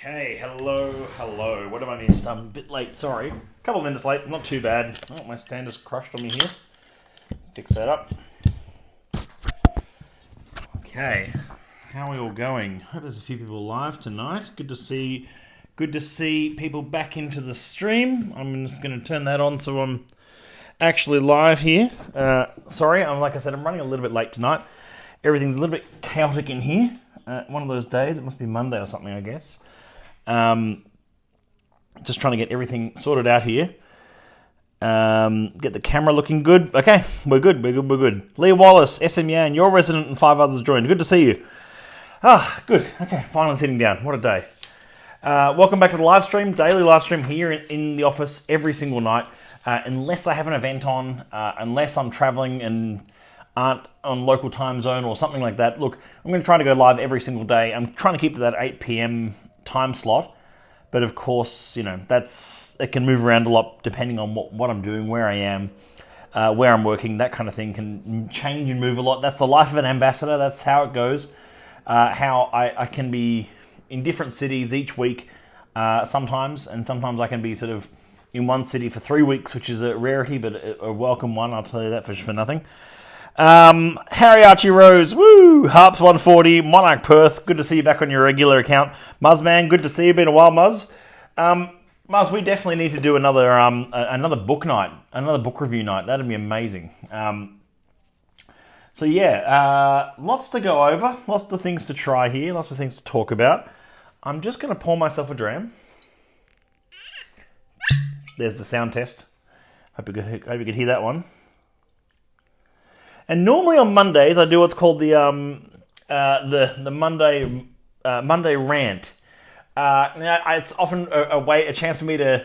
Okay, hello. What have I missed? I'm a bit late, sorry. A couple of minutes late, not too bad. Oh, my stand is crushed on me here. Let's fix that up. Okay, how are we all going? Hope there's a few people live tonight. Good to see people back into the stream. I'm just going to turn that on so I'm actually live here. Sorry, like I said, I'm running a little bit late tonight. Everything's a little bit chaotic in here. One of those days, it must be Monday or something, I guess. Just trying to get everything sorted out here. Get the camera looking good. Okay, we're good. Lee Wallace, SM Yan, your resident and 5 others joined. Good to see you. Good. Okay, finally sitting down. What a day. Welcome back to the live stream, daily live stream here in the office every single night. Unless I have an event on, unless I'm traveling and aren't on local time zone or something like that. Look, I'm going to try to go live every single day. I'm trying to keep to that 8 p.m. time slot. But of course, it can move around a lot depending on what I'm doing, where I am, where I'm working. That kind of thing can change and move a lot. That's the life of an ambassador. That's how it goes. How I can be in different cities each week sometimes. And sometimes I can be sort of in one city for 3 weeks, which is a rarity, but a welcome one. I'll tell you that for nothing. Harry Archie Rose, woo! Harps 140, Monarch Perth, good to see you back on your regular account. Muzzman, good to see you, been a while, Muzz. Muzz, we definitely need to do another book night, another book review night. That'd be amazing. Lots to go over, lots of things to try here, lots of things to talk about. I'm just going to pour myself a dram. There's the sound test. Hope you could hear that one. And normally on Mondays, I do what's called the Monday rant. It's often a chance for me to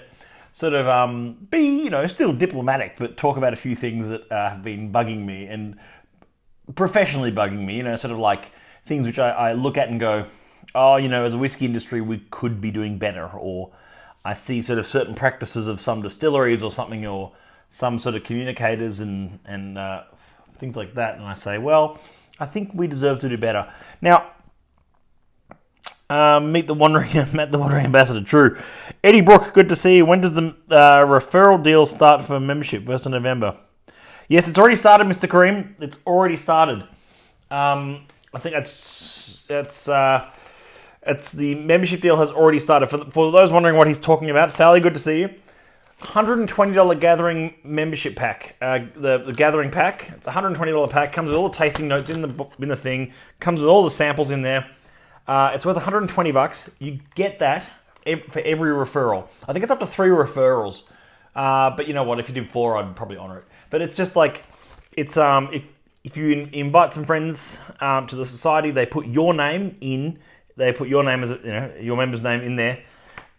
sort of be, still diplomatic, but talk about a few things that have been bugging me and professionally bugging me. Sort of like things which I look at and go, as a whiskey industry, we could be doing better. Or I see sort of certain practices of some distilleries or something, or some sort of communicators and things like that, and I say, well, I think we deserve to do better. Now, Matt the Wandering Ambassador, true. Eddie Brook, good to see you. When does the referral deal start for membership? 1st of November. Yes, it's already started, Mr. Kareem. It's already started. I think it's the membership deal has already started. For those wondering what he's talking about, Sally, good to see you. $120 Gathering membership pack. The Gathering pack. It's a $120 pack. Comes with all the tasting notes in the thing. Comes with all the samples in there. It's worth $120. You get that for every referral. I think it's up to 3 referrals. But you know what? If you did 4, I'd probably honor it. But it's just like it's if you invite some friends to the society, they put your name in. They put your name as your member's name in there,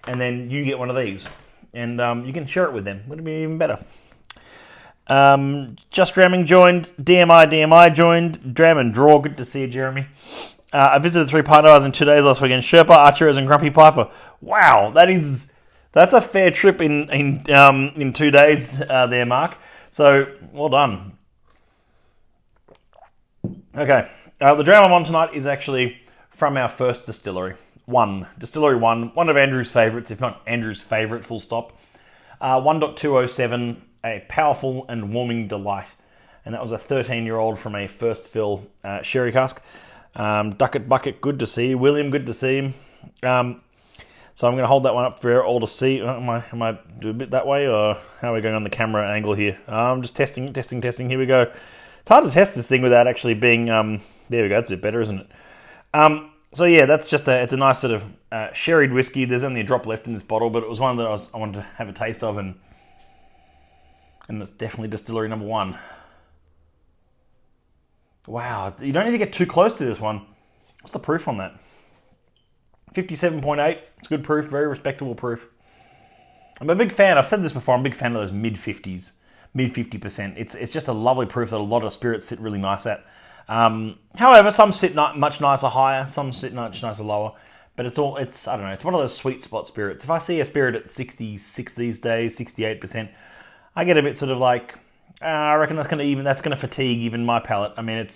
and then you get one of these. And you can share it with them. Would it be even better? Just Dramming joined. DMI joined. Dram and Draw. Good to see you, Jeremy. I visited 3 partners in 2 days last weekend. Sherpa, Archeros, and Grumpy Piper. Wow, that's a fair trip in 2 days there, Mark. So well done. Okay, the dram I'm on tonight is actually from our first distillery. Distillery 1, one of Andrew's favourites, if not Andrew's favourite, full stop. 1.207, a powerful and warming delight. And that was a 13-year-old from a first fill sherry cask. Ducket Bucket, good to see you. William, good to see him. So I'm going to hold that one up for all to see. Am I do a bit that way, or how are we going on the camera angle here? I'm just testing. Here we go. It's hard to test this thing without actually being... there we go, it's a bit better, isn't it? So yeah, that's just it's a nice sort of sherried whiskey. There's only a drop left in this bottle, but it was one that I wanted to have a taste of, and it's definitely distillery number 1. Wow, you don't need to get too close to this one. What's the proof on that? 57.8. It's good proof, very respectable proof. I'm a big fan. I've said this before. I'm a big fan of those mid 50s, mid 50%. It's just a lovely proof that a lot of spirits sit really nice at. However, some sit much nicer higher, some sit much nicer lower, but it's I don't know, it's one of those sweet spot spirits. If I see a spirit at 66 these days, 68%, I get a bit sort of like, I reckon that's going to fatigue even my palate. I mean,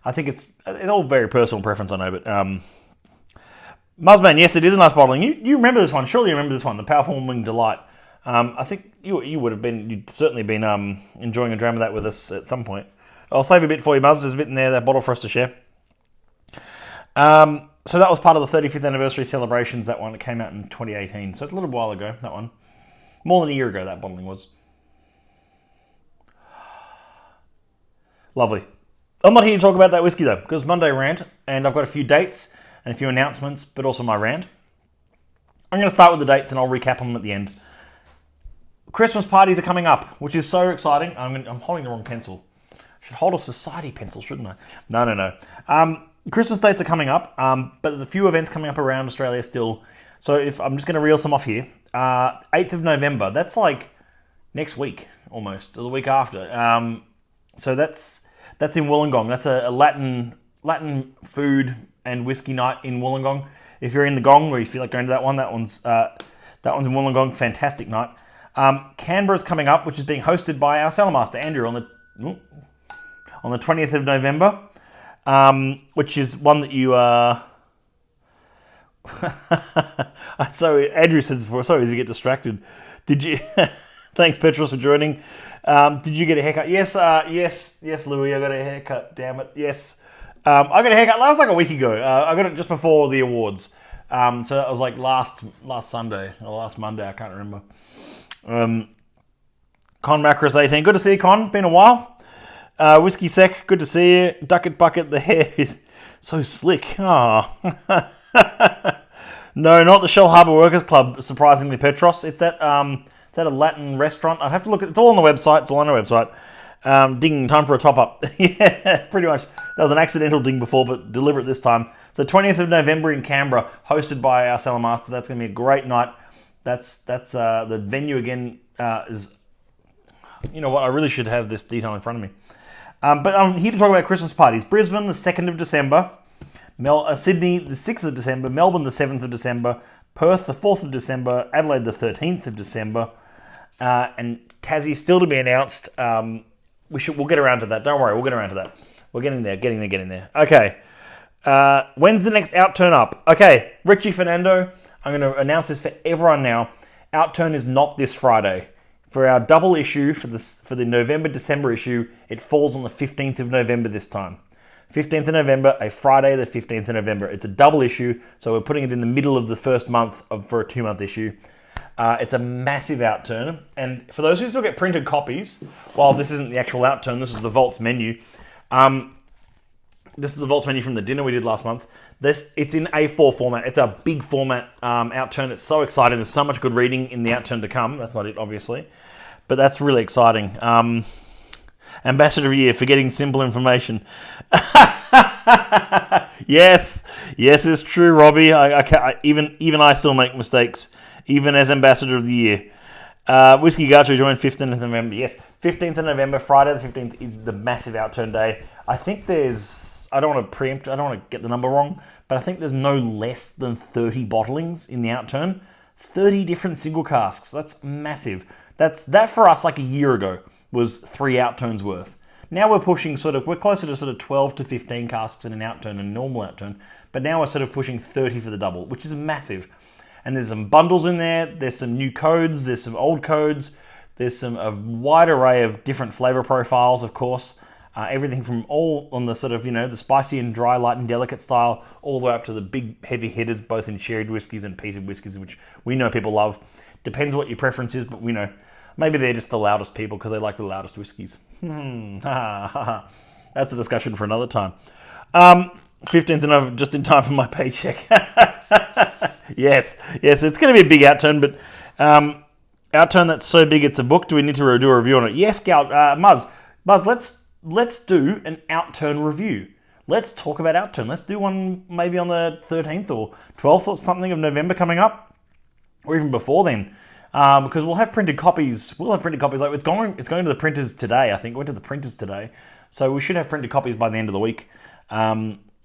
I think it's all very personal preference, I know, but Muzzman, yes, it is a nice bottling. You remember this one? Surely you remember this one, the Powerful Wing Delight. I think you would have been, you'd certainly been enjoying a dram of that with us at some point. I'll save a bit for you, Muzz. There's a bit in there, that bottle for us to share. So that was part of the 35th anniversary celebrations, that one that came out in 2018. So it's a little while ago, that one. More than a year ago, that bottling was. Lovely. I'm not here to talk about that whiskey, though, because Monday rant, and I've got a few dates and a few announcements, but also my rant. I'm going to start with the dates, and I'll recap them at the end. Christmas parties are coming up, which is so exciting. I'm holding the wrong pencil. I should hold a society pencil, shouldn't I? No. Christmas dates are coming up, but there's a few events coming up around Australia still. So if I'm just going to reel some off here. 8th of November, that's like next week, almost, or the week after. So that's in Wollongong. That's a Latin food and whiskey night in Wollongong. If you're in the Gong or you feel like going to that one's in Wollongong. Fantastic night. Canberra's coming up, which is being hosted by our cellar Andrew on the 20th of November, which is one that you so Andrew said before, sorry to get distracted. Did you? Thanks, Petros, for joining. Did you get a haircut? Yes, Louis, I got a haircut. Damn it, yes. I got a haircut. That was like a week ago. I got it just before the awards. So it was like last Sunday or last Monday. I can't remember. Con Macros 18. Good to see you, Con. Been a while. Whiskey Sec. Good to see you. Ducket Bucket. The hair is so slick. Oh. No, not the Shell Harbour Workers Club. Surprisingly, Petros. It's at a Latin restaurant. I'd have to look at. It's all on the website. It's all on our website. Ding. Time for a top up. Yeah, pretty much. That was an accidental ding before, but deliberate this time. So 20th of November in Canberra, hosted by our cellar master. That's going to be a great night. That's the venue again is. You know what? I really should have this detail in front of me. But I'm here to talk about Christmas parties. Brisbane, the 2nd of December. Sydney, the 6th of December. Melbourne, the 7th of December. Perth, the 4th of December. Adelaide, the 13th of December. And Tassie still to be announced. We'll get around to that. Don't worry, we'll get around to that. We're getting there. Okay. When's the next outturn up? Okay, Richie Fernando. I'm going to announce this for everyone now. Outturn is not this Friday. For our double issue, for the November-December issue, it falls on the 15th of November this time. 15th of November, a Friday, the 15th of November. It's a double issue, so we're putting it in the middle of the first month for a 2-month issue. It's a massive outturn. And for those who still get printed copies, while this isn't the actual outturn, this is the Vaults menu. This is the Vaults menu from the dinner we did last month. It's in A4 format. It's a big format outturn. It's so exciting. There's so much good reading in the outturn to come. That's not it, obviously. But that's really exciting. Ambassador of the Year for getting simple information. Yes, it's true, Robbie. Even I still make mistakes, even as Ambassador of the Year. Whiskey Gacho joined 15th of November. Yes, 15th of November, Friday the 15th is the massive outturn day. I think I don't want to preempt, I don't want to get the number wrong, but I think there's no less than 30 bottlings in the outturn. 30 different single casks. That's massive. That for us, like a year ago, was 3 outturns worth. Now we're pushing we're closer to sort of 12 to 15 casks in an outturn, a normal outturn, but now we're sort of pushing 30 for the double, which is massive. And there's some bundles in there, there's some new codes, there's some old codes, there's a wide array of different flavor profiles, of course. Everything from all on the sort of, the spicy and dry, light and delicate style, all the way up to the big heavy hitters, both in sherried whiskies and peated whiskies, which we know people love. Depends what your preference is, but we know maybe they're just the loudest people because they like the loudest whiskies. That's a discussion for another time. 15th and just in time for my paycheck. Yes, it's going to be a big outturn, but outturn that's so big it's a book. Do we need to do a review on it? Yes, Muzz, let's do an outturn review. Let's talk about outturn. Let's do one maybe on the 13th or 12th or something of November coming up, or even before then, because we'll have printed copies. Like it's going to the printers today. I think it went to the printers today, so we should have printed copies by the end of the week.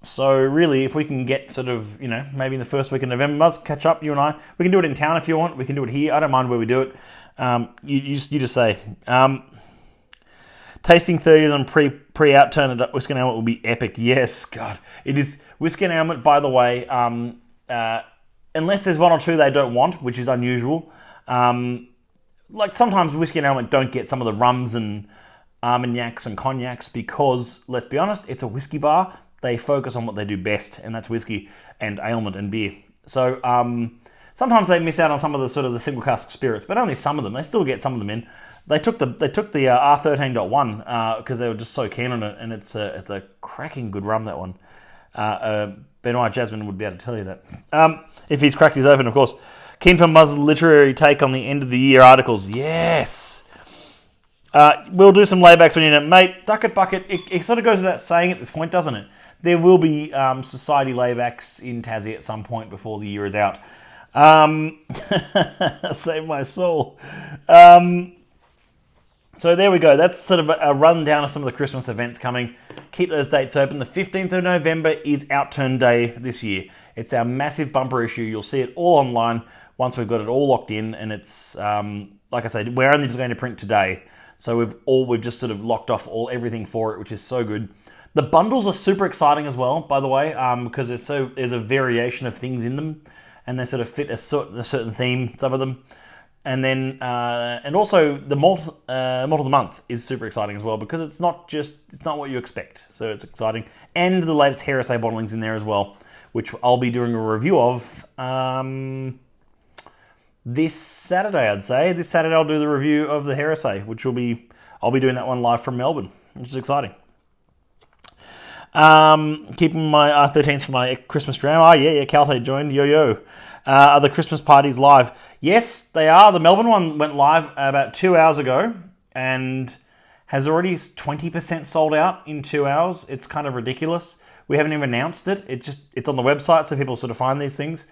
So really, if we can get sort of maybe in the first week of November, Muzz, catch up, you and I. We can do it in town if you want. We can do it here. I don't mind where we do it. You just say. Tasting 30s on pre-outturn at Whiskey and Helmet will be epic. Yes, God. It is. Whiskey and Helmet, by the way, unless there's one or two they don't want, which is unusual. Like sometimes whiskey and element don't get some of the rums and armagnacs and cognacs because, let's be honest, it's a whiskey bar. They focus on what they do best, and that's whiskey and ailment and beer. So sometimes they miss out on some of the sort of the single cask spirits, but only some of them. They still get some of them in. They took the R13.1 because they were just so keen on it, and it's a cracking good rum, that one. Benoit Jasmine would be able to tell you that. If he's cracked his open, of course. Keen for Muzz's literary take on the end of the year articles. Yes. We'll do some laybacks when you know, mate. Ducket bucket. It sort of goes without saying at this point, doesn't it? There will be society laybacks in Tassie at some point before the year is out. Save my soul. So there we go. That's sort of a rundown of some of the Christmas events coming. Keep those dates open. The 15th of November is Outturn Day this year. It's our massive bumper issue. You'll see it all online once we've got it all locked in. And it's, like I said, we're only just going to print today. So we've just sort of locked off everything for it, which is so good. The bundles are super exciting as well, by the way, because there's a variation of things in them. And they sort of fit a certain theme, some of them. And then, and also the malt of the month is super exciting as well because it's not what you expect. So it's exciting, and the latest Heresy bottlings in there as well, which I'll be doing a review of this Saturday. I'd say this Saturday I'll do the review of the Heresy, which I'll be doing that one live from Melbourne, which is exciting. Keeping my R13s for my Christmas dram. Oh yeah, Calte joined. Yo. Are the Christmas parties live? Yes, they are. The Melbourne one went live about 2 hours ago and has already 20% sold out in 2 hours. It's kind of ridiculous. We haven't even announced it. It's on the website so people sort of find these things.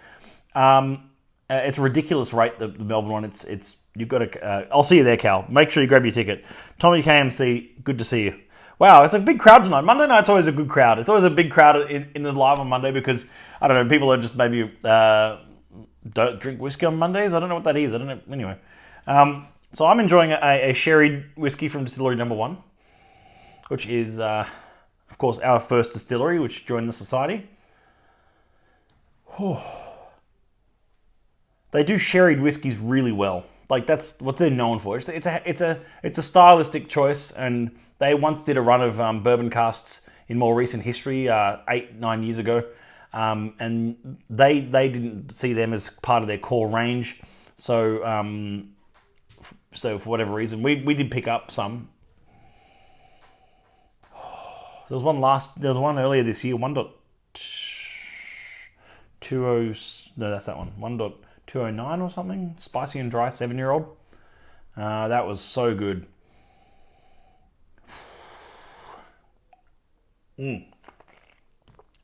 It's a ridiculous rate, the Melbourne one. It's you've got to. I'll see you there, Cal. Make sure you grab your ticket. Tommy KMC, good to see you. Wow, it's a big crowd tonight. Monday night's always a good crowd. It's always a big crowd in the live on Monday because I don't know, people are just maybe. Don't drink whiskey on Mondays. I don't know what that is. I don't know. Anyway, so I'm enjoying a sherry whiskey from Distillery Number 1, which is, of course, our first distillery, which joined the society. They do sherried whiskies really well. Like that's what they're known for. It's a stylistic choice, and they once did a run of bourbon casks in more recent history, 8-9 years ago. And they didn't see them as part of their core range, so for whatever reason, we did pick up some. There was one earlier this year, 1.20. No, that's that one. 1.209 or something. Spicy and dry, 7-year-old. That was so good.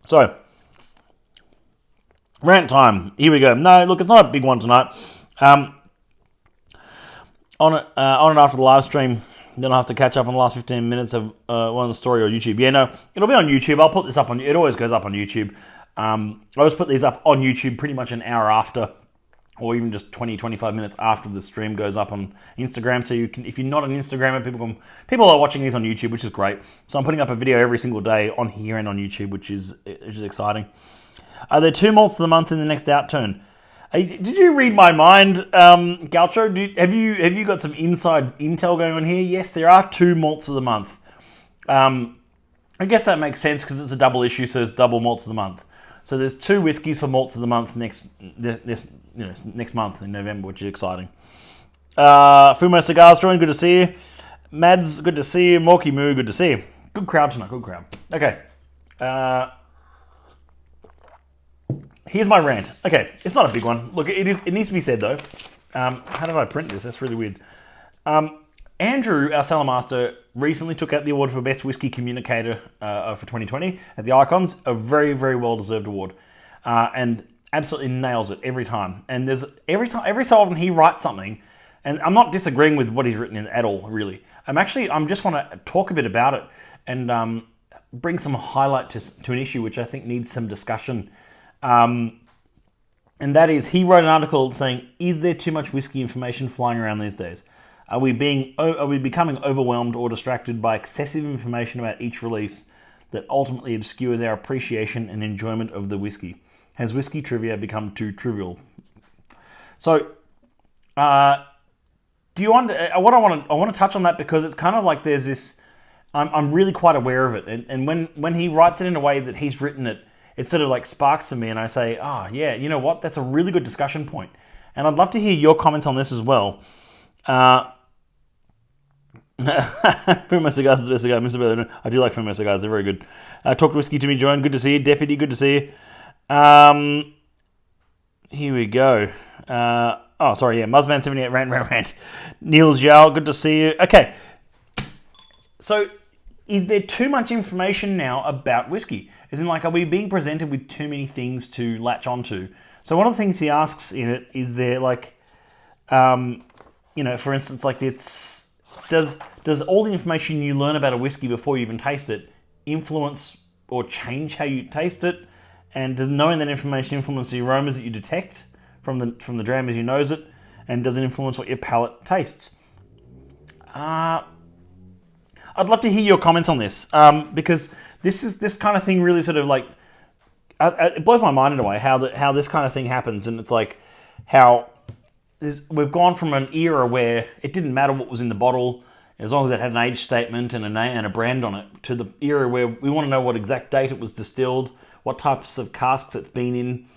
So. Rant time. Here we go. No, look, it's not a big one tonight. On it after the live stream. Then I'll have to catch up on the last 15 minutes of one of the story on YouTube. Yeah, no, it'll be on YouTube. I'll put this up on. It always goes up on YouTube. I always put these up on YouTube pretty much an hour after, or even just 20-25 minutes after the stream goes up on Instagram. So you can, if you're not an Instagrammer, people are watching these on YouTube, which is great. So I'm putting up a video every single day on here and on YouTube, which is exciting. Are there 2 malts of the month in the next outturn? Did you read my mind, Gaucho? Have you got some inside intel going on here? Yes, there are 2 malts of the month. I guess that makes sense because it's a double issue, so it's double malts of the month. So there's 2 whiskies for malts of the month next month in November, which is exciting. Fumo Cigars joined, good to see you. Mads, good to see you. Morky Moo, good to see you. Good crowd tonight, good crowd. Okay. Here's my rant. Okay, it's not a big one. Look, it needs to be said though. How did I print this? That's really weird. Andrew, our cellar master, recently took out the award for Best Whiskey Communicator for 2020 at the Icons. A very, very well-deserved award. And absolutely nails it every time. And there's every so often he writes something, and I'm not disagreeing with what he's written in at all, really. I'm just want to talk a bit about it and bring some highlight to an issue which I think needs some discussion. And that is, he wrote an article saying, is there too much whiskey information flying around these days? Are we becoming overwhelmed or distracted by excessive information about each release that ultimately obscures our appreciation and enjoyment of the whiskey? Has whiskey trivia become too trivial? So, do you want? I want to touch on that because it's kind of like there's this. I'm really quite aware of it, and when he writes it in a way that he's written it, it sort of like sparks to me, and I say, oh yeah, you know what? That's a really good discussion point, and I'd love to hear your comments on this as well. Fumo Cigars is the best cigar, Mr. Bellin. I do like Fumo Cigars; they're very good. Talk to Whiskey to me, Joan. Good to see you, Deputy. Good to see you. Here we go. Sorry, yeah, Muzzman78, rant. Niels Yao, good to see you. Okay, so is there too much information now about whiskey? As in, like, are we being presented with too many things to latch onto? So one of the things he asks in it is there, like, for instance, like does all the information you learn about a whiskey before you even taste it influence or change how you taste it? And does knowing that information influence the aromas that you detect from the dram as you nose it? And does it influence what your palate tastes? I'd love to hear your comments on this because this kind of thing really sort of like it blows my mind in a way how this kind of thing happens, and it's like how we've gone from an era where it didn't matter what was in the bottle as long as it had an age statement and a name and a brand on it, to the era where we want to know what exact date it was distilled, what types of casks it's been in,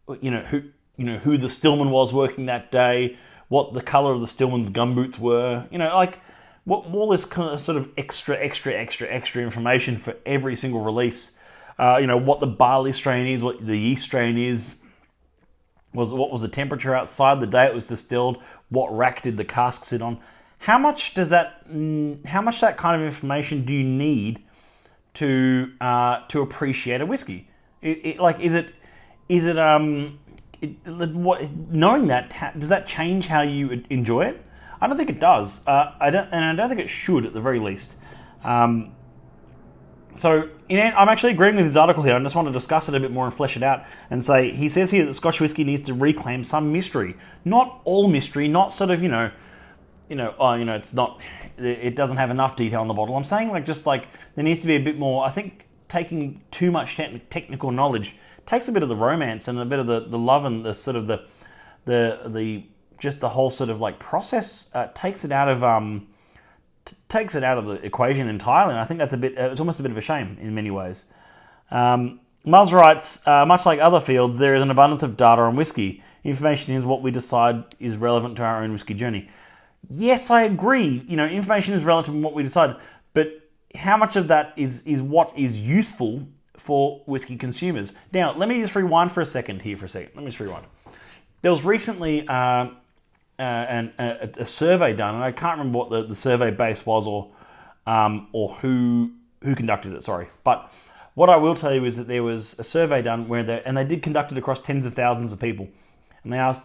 who the stillman was working that day, what the color of the stillman's gumboots were, what all this kind of sort of extra information for every single release. What the barley strain is, what the yeast strain is, what was the temperature outside the day it was distilled, what rack did the cask sit on. How much that kind of information do you need to appreciate a whiskey? Knowing that, does that change how you enjoy it? I don't think it does. I don't think it should, at the very least. I'm actually agreeing with his article here. I just want to discuss it a bit more and flesh it out and say, he says here that Scotch whisky needs to reclaim some mystery. Not all mystery, not sort of, it's not, it doesn't have enough detail on the bottle. I'm saying there needs to be a bit more. I think taking too much technical knowledge takes a bit of the romance and a bit of the love and the sort of the just the whole sort of like process, takes it out of the equation entirely. And I think that's it's almost a bit of a shame in many ways. Miles writes, much like other fields, there is an abundance of data on whiskey. Information is what we decide is relevant to our own whiskey journey. Yes, I agree. Information is relative to what we decide, but how much of that is what is useful for whiskey consumers? Now, let me just rewind for a second here. Let me just rewind. There was recently a survey done, and I can't remember what the survey base was or who conducted it. Sorry, but what I will tell you is that there was a survey done and they did conduct it across tens of thousands of people, and they asked,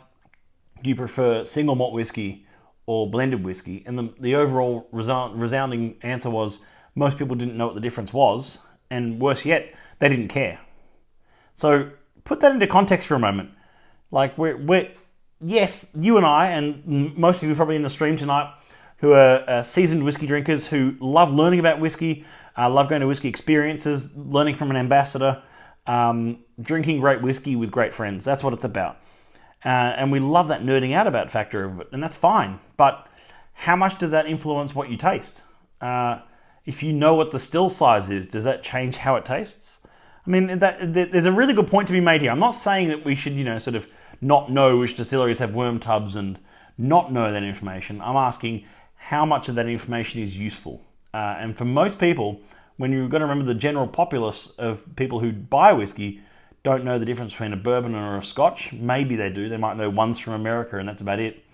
"Do you prefer single malt whiskey or blended whiskey?" And the overall resounding answer was most people didn't know what the difference was, and worse yet, they didn't care. So put that into context for a moment. Like yes, you and I, and most of you probably in the stream tonight, who are seasoned whiskey drinkers who love learning about whiskey, love going to whiskey experiences, learning from an ambassador, drinking great whiskey with great friends. That's what it's about. And we love that nerding out about factor of it, and that's fine. But how much does that influence what you taste? If you know what the still size is, does that change how it tastes? I mean, there's a really good point to be made here. I'm not saying that we should, sort of not know which distilleries have worm tubs and not know that information. I'm asking how much of that information is useful. And for most people, when you've got to remember the general populace of people who buy whiskey don't know the difference between a bourbon or a scotch. Maybe they do. They might know one's from America and that's about it.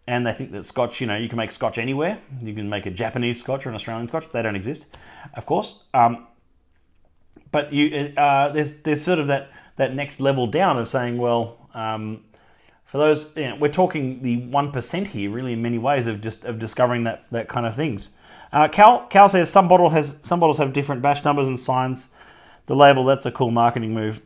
And they think that scotch, you can make scotch anywhere. You can make a Japanese scotch or an Australian scotch. They don't exist, of course. But there's sort of that next level down of saying, well, for those, we're talking the 1% here, really, in many ways of discovering that kind of things. Cal says some bottles have different batch numbers and signs. The label, that's a cool marketing move.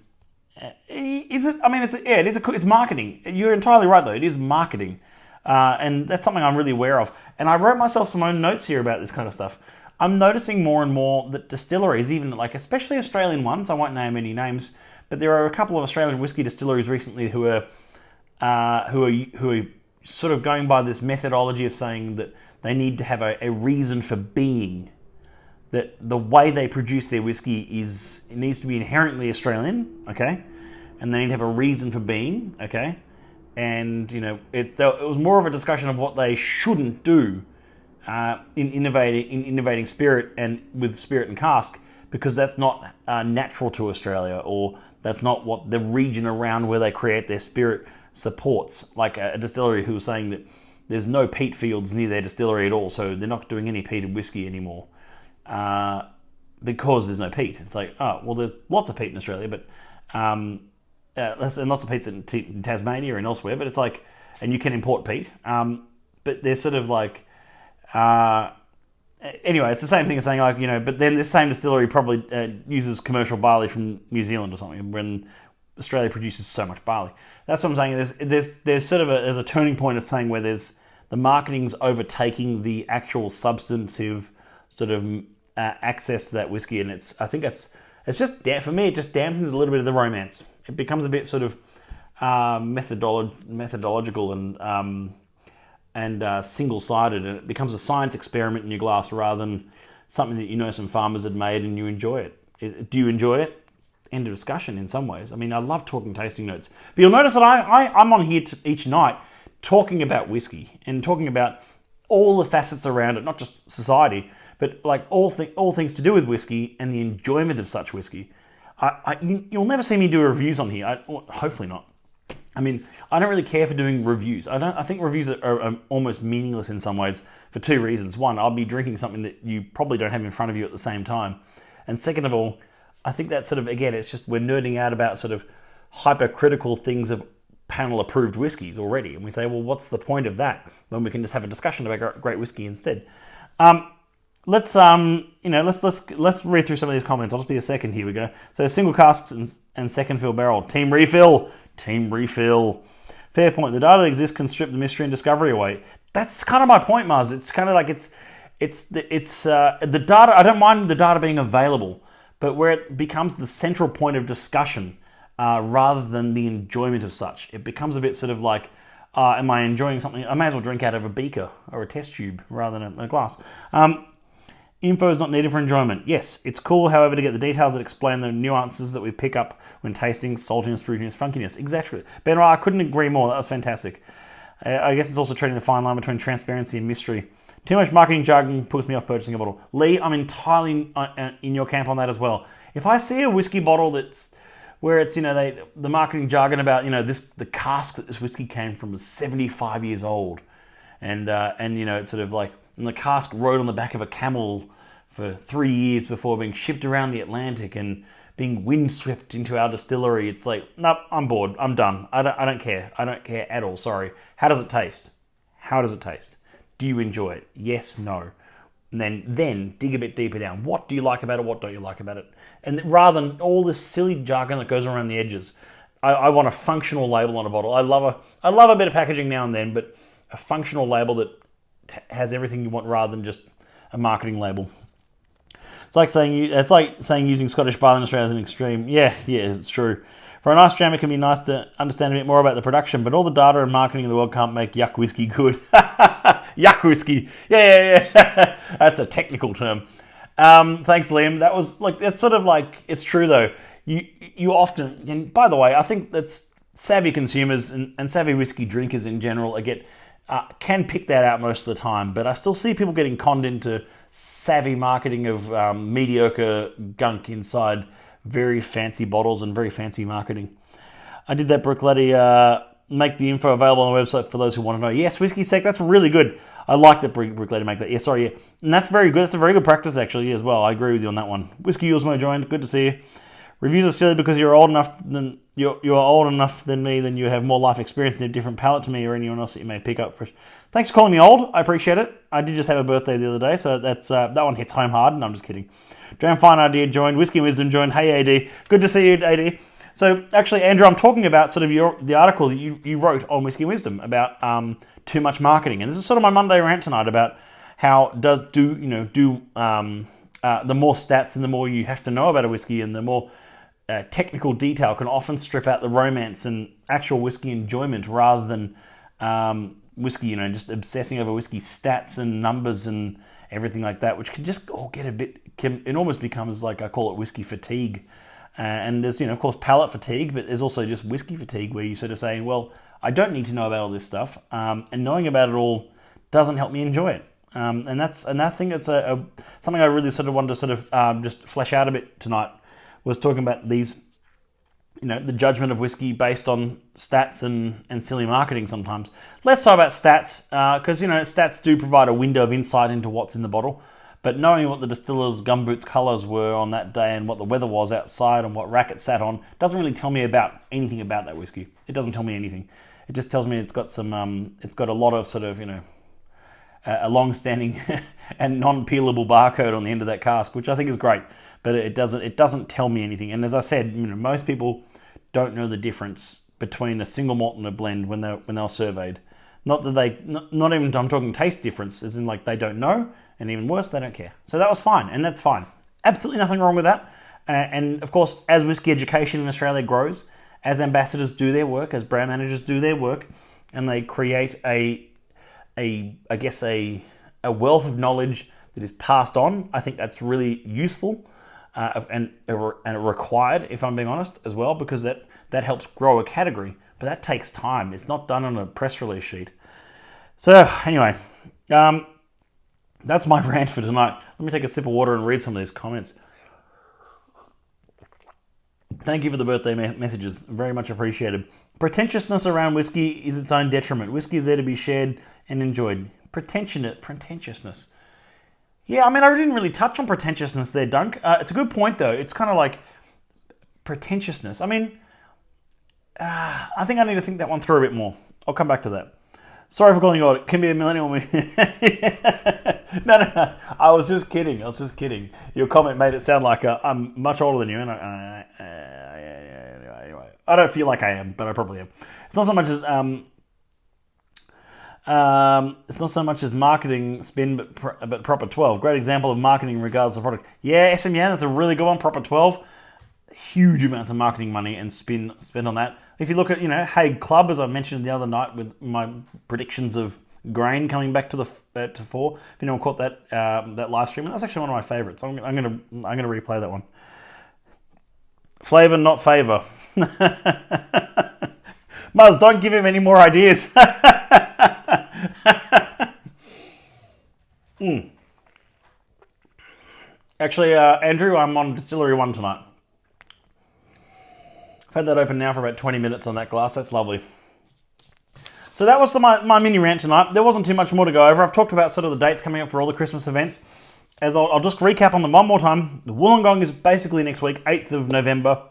Is it? I mean, it's marketing. You're entirely right, though. It is marketing. And that's something I'm really aware of. And I wrote myself some own notes here about this kind of stuff. I'm noticing more and more that distilleries, even especially Australian ones, I won't name any names, But there are a couple of Australian whiskey distilleries recently who are sort of going by this methodology of saying that they need to have a reason for being. That the way they produce their whiskey it needs to be inherently Australian, okay, and they need to have a reason for being, okay, and it was more of a discussion of what they shouldn't do in innovating spirit and with spirit and cask, because that's not natural to Australia, or that's not what the region around where they create their spirit supports. Like a distillery who was saying that there's no peat fields near their distillery at all, so they're not doing any peated whiskey anymore. Because there's no peat. It's like, oh, well, there's lots of peat in Australia, but and lots of peat in Tasmania and elsewhere, but it's like, and you can import peat, but they're sort of like, anyway, it's the same thing as saying, like, but then this same distillery probably uses commercial barley from New Zealand or something, when Australia produces so much barley. That's what I'm saying. There's sort of a turning point of saying where the marketing's overtaking the actual substantive sort of access to that whiskey, and I think it's just, for me, it just dampens a little bit of the romance. It becomes a bit sort of methodological and single-sided, and it becomes a science experiment in your glass rather than something that some farmers had made and you enjoy it. Do you enjoy it? End of discussion in some ways. I mean, I love talking tasting notes, but you'll notice that I'm on here each night talking about whiskey and talking about all the facets around it, not just society, but like all things to do with whiskey and the enjoyment of such whiskey. You'll never see me do reviews on here. Hopefully not. I mean, I don't really care for doing reviews. I think reviews are almost meaningless in some ways for two reasons. One, I'll be drinking something that you probably don't have in front of you at the same time. And second of all, I think that sort of, again, it's just we're nerding out about sort of hypercritical things of panel-approved whiskies already. And we say, well, what's the point of that when we can just have a discussion about great whiskey instead? Let's read through some of these comments. I'll just be a second. Here we go. So single casks and second fill barrel. Team refill. Fair point. The data that exists can strip the mystery and discovery away. That's kind of my point, Mars. It's kind of like it's the data. I don't mind the data being available, but where it becomes the central point of discussion rather than the enjoyment of such, it becomes a bit sort of like, am I enjoying something? I may as well drink out of a beaker or a test tube rather than a glass. Info is not needed for enjoyment. Yes, it's cool, however, to get the details that explain the nuances that we pick up when tasting saltiness, fruitiness, funkiness. Exactly. Ben, I couldn't agree more. That was fantastic. I guess it's also treading the fine line between transparency and mystery. Too much marketing jargon puts me off purchasing a bottle. Lee, I'm entirely in your camp on that as well. If I see a whiskey bottle where it's the marketing jargon about the cask that this whiskey came from was 75 years old, and it's sort of like, and the cask rode on the back of a camel for 3 years before being shipped around the Atlantic and being windswept into our distillery. It's like, nope, I'm bored. I'm done. I don't care. I don't care at all. Sorry. How does it taste? Do you enjoy it? Yes, no. And then dig a bit deeper down. What do you like about it? What don't you like about it? And rather than all this silly jargon that goes around the edges, I want a functional label on a bottle. I love a bit of packaging now and then, but a functional label that has everything you want rather than just a marketing label. It's like saying using Scottish barley in Australia is an extreme. Yeah, it's true. For a nice jam, it can be nice to understand a bit more about the production, but all the data and marketing in the world can't make yuck whiskey good. Yuck whiskey. Yeah. That's a technical term. Thanks, Liam. That was that's sort of like, it's true though. You often, and by the way, I think that's savvy consumers and savvy whiskey drinkers in general can pick that out most of the time, but I still see people getting conned into savvy marketing of mediocre gunk inside very fancy bottles and very fancy marketing. I did that, Brooklady. Make the info available on the website for those who want to know. Yes, Whiskey Sec, that's really good. I like that Brooklady make that. Yeah. And that's very good. That's a very good practice, actually, as well. I agree with you on that one. Whiskey Usmo joined. Good to see you. Reviews are silly because you're old enough than me, then you have more life experience and a different palate to me or anyone else that you may pick up. Thanks for calling me old. I appreciate it. I did just have a birthday the other day, so that one hits home hard. And I'm just kidding. Dram Fine Idea joined. Whiskey Wisdom joined. Hey, AD. Good to see you, AD. So actually, Andrew, I'm talking about sort of the article that you wrote on Whiskey Wisdom about too much marketing, and this is sort of my Monday rant tonight about how the more stats and the more you have to know about a whiskey, and the more technical detail can often strip out the romance and actual whiskey enjoyment rather than whiskey, just obsessing over whiskey stats and numbers and everything like that, which can just all get it almost becomes like, I call it whiskey fatigue. And there's, of course, palate fatigue, but there's also just whiskey fatigue where you sort of saying, well, I don't need to know about all this stuff, and knowing about it all doesn't help me enjoy it. And I think it's something I really sort of wanted to sort of just flesh out a bit tonight, was talking about these, the judgment of whiskey based on stats and silly marketing sometimes. Less so about stats, because, stats do provide a window of insight into what's in the bottle. But knowing what the distiller's gumboots colours were on that day and what the weather was outside and what rack it sat on doesn't really tell me about anything about that whiskey. It doesn't tell me anything. It just tells me it's got a lot of sort of, a long-standing and non-peelable barcode on the end of that cask, which I think is great. But it doesn't tell me anything. And as I said, most people don't know the difference between a single malt and a blend when they're surveyed. Not even I'm talking taste difference, as in like they don't know. And even worse, they don't care. So that was fine, and that's fine. Absolutely nothing wrong with that. And of course, as whiskey education in Australia grows, as ambassadors do their work, as brand managers do their work, and they create a wealth of knowledge that is passed on, I think that's really useful and required, if I'm being honest, as well, because that helps grow a category. But that takes time. It's not done on a press release sheet. So anyway, that's my rant for tonight. Let me take a sip of water and read some of these comments. Thank you for the birthday messages. Very much appreciated. Pretentiousness around whiskey is its own detriment. Whiskey is there to be shared and enjoyed. Pretentiousness. Yeah, I didn't really touch on pretentiousness there, Dunk. It's a good point, though. It's kind of like pretentiousness. I think I need to think that one through a bit more. I'll come back to that. Sorry for calling you out. It can be a millennial. No. I was just kidding. Your comment made it sound like I'm much older than you, and anyway, I don't feel like I am, but I probably am. It's not so much as marketing spin, but Proper 12. Great example of marketing regardless of product. Yeah, SMN, that's a really good one. Proper 12. Huge amounts of marketing money and spend on that. If you look at, Hague Club, as I mentioned the other night with my predictions of grain coming back to 4. If anyone caught that live stream, that's actually one of my favourites. I'm gonna replay that one. Flavour, not favour. Muzz, don't give him any more ideas. Actually, Andrew, I'm on Distillery 1 tonight. I've had that open now for about 20 minutes on that glass. That's lovely. So that was my mini rant tonight. There wasn't too much more to go over. I've talked about sort of the dates coming up for all the Christmas events. As I'll just recap on them one more time. The Wollongong is basically next week, 8th of November.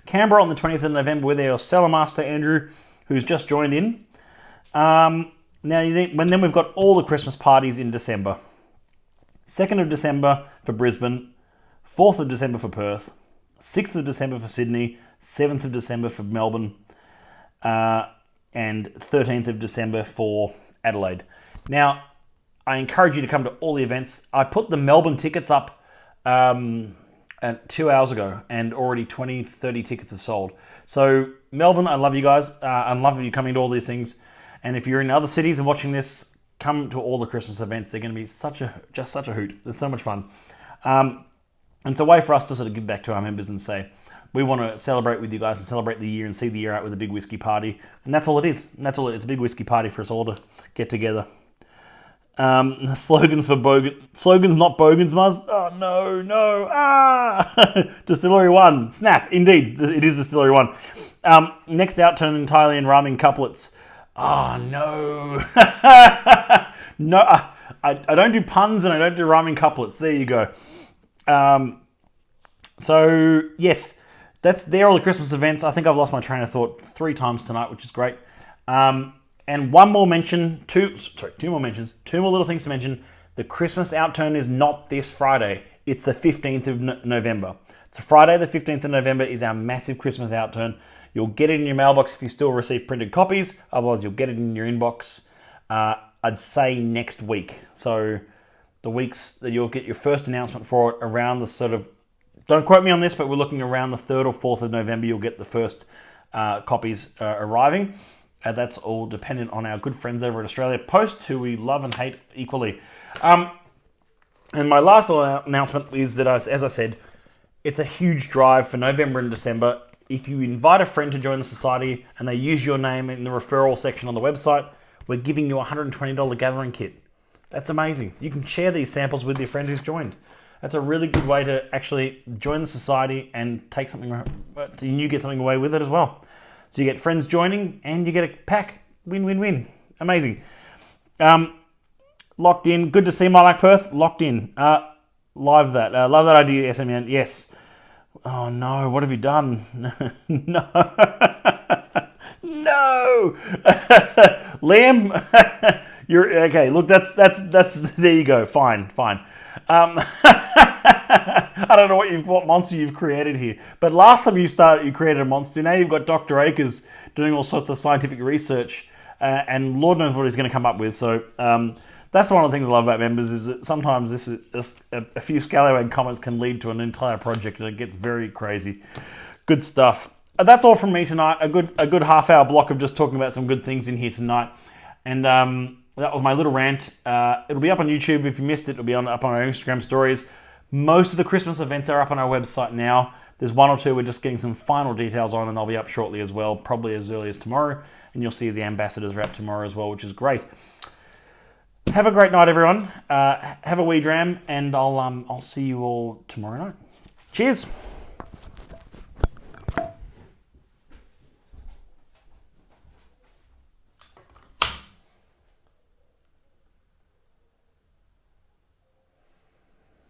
Canberra on the 20th of November with our cellar master, Andrew, who's just joined in. Then we've got all the Christmas parties in December. 2nd of December for Brisbane. 4th of December for Perth. 6th of December for Sydney. 7th of December for Melbourne. And 13th of December for Adelaide. Now, I encourage you to come to all the events. I put the Melbourne tickets up 2 hours ago, and already 20, 30 tickets have sold. So, Melbourne, I love you guys. I love you coming to all these things. And if you're in other cities and watching this, come to all the Christmas events. They're going to be just such a hoot. They're so much fun. And it's a way for us to sort of give back to our members and say, we want to celebrate with you guys and celebrate the year and see the year out with a big whiskey party. And that's all it is. And that's all it's a big whiskey party for us all to get together. Slogans for slogans, not bogans, Muzz. Oh, no. Distillery 1. Snap. Indeed, it is Distillery 1. Next outturn entirely in rhyming couplets. Oh, no. No, I don't do puns and I don't do rhyming couplets. There you go. So, yes, they're all the Christmas events. I think I've lost my train of thought 3 times tonight, which is great. And one more mention, two more mentions, 2 more little things to mention. The Christmas outturn is not this Friday. It's the 15th of November. So Friday the 15th of November is our massive Christmas outturn. You'll get it in your mailbox if you still receive printed copies. Otherwise, you'll get it in your inbox, I'd say next week. So the weeks that you'll get your first announcement for it around the sort of Don't quote me on this, but we're looking around the 3rd or 4th of November. You'll get the first copies arriving. That's all dependent on our good friends over at Australia Post, who we love and hate equally. And my last announcement is that, as I said, it's a huge drive for November and December. If you invite a friend to join the society and they use your name in the referral section on the website, we're giving you a $120 gathering kit. That's amazing. You can share these samples with your friend who's joined. That's a really good way to actually join the society and take something, and you get something away with it as well. So you get friends joining and you get a pack. Win, win, win. Amazing. Locked in. Good to see my Black Perth. Locked in. Love that. Love that idea, SMN. Yes. Oh no, what have you done? No. No. Liam, you're okay. Look, that's there you go. Fine. I don't know what monster you've created here. But last time you created a monster. Now you've got Dr. Akers doing all sorts of scientific research, and Lord knows what he's going to come up with. So that's one of the things I love about members is that sometimes a few scallywag comments can lead to an entire project, and it gets very crazy. Good stuff. That's all from me tonight. A good half-hour block of just talking about some good things in here tonight, and that was my little rant. It'll be up on YouTube. If you missed it, it'll be up on our Instagram stories. Most of the Christmas events are up on our website now. There's one or two we're just getting some final details on, and they'll be up shortly as well, probably as early as tomorrow. And you'll see the ambassadors are up tomorrow as well, which is great. Have a great night, everyone. Have a wee dram, and I'll see you all tomorrow night. Cheers.